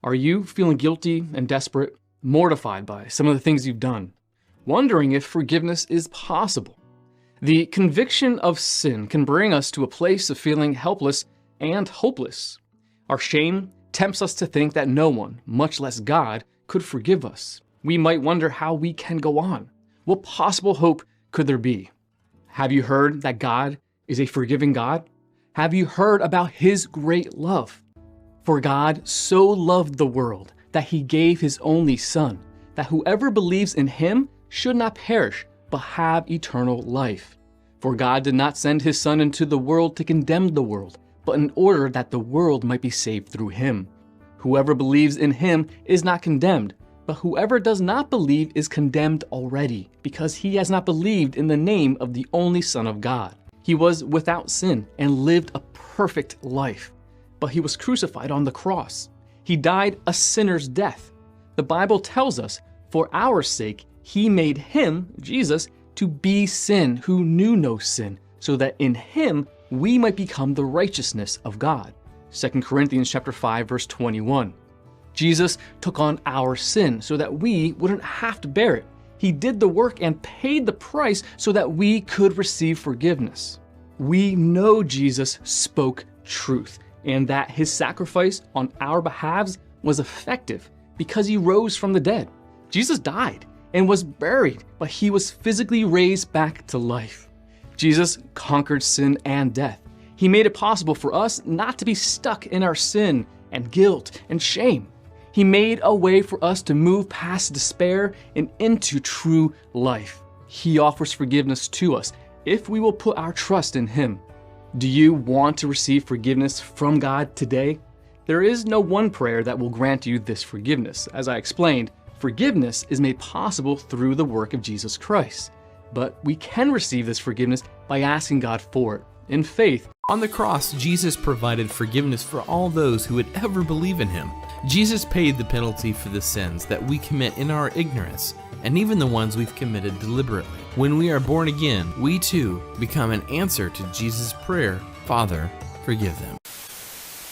Are you feeling guilty and desperate, mortified by some of the things you've done, wondering if forgiveness is possible? The conviction of sin can bring us to a place of feeling helpless and hopeless. Our shame tempts us to think that no one, much less God, could forgive us. We might wonder how we can go on. What possible hope could there be? Have you heard that God is a forgiving God? Have you heard about His great love? For God so loved the world that He gave His only Son, that whoever believes in Him should not perish, but have eternal life. For God did not send His Son into the world to condemn the world, but in order that the world might be saved through Him. Whoever believes in Him is not condemned, but whoever does not believe is condemned already, because he has not believed in the name of the only Son of God. He was without sin and lived a perfect life, but He was crucified on the cross. He died a sinner's death. The Bible tells us, for our sake, He made Him, Jesus, to be sin who knew no sin, so that in Him we might become the righteousness of God. 2 Corinthians chapter 5, verse 21. Jesus took on our sin so that we wouldn't have to bear it. He did the work and paid the price so that we could receive forgiveness. We know Jesus spoke truth and that His sacrifice on our behalves was effective because He rose from the dead. Jesus died and was buried, but He was physically raised back to life. Jesus conquered sin and death. He made it possible for us not to be stuck in our sin and guilt and shame. He made a way for us to move past despair and into true life. He offers forgiveness to us if we will put our trust in Him. Do you want to receive forgiveness from God today? There is no one prayer that will grant you this forgiveness. As I explained, forgiveness is made possible through the work of Jesus Christ. But we can receive this forgiveness by asking God for it in faith. On the cross, Jesus provided forgiveness for all those who would ever believe in Him. Jesus paid the penalty for the sins that we commit in our ignorance, and even the ones we've committed deliberately. When we are born again, we too become an answer to Jesus' prayer, Father, forgive them.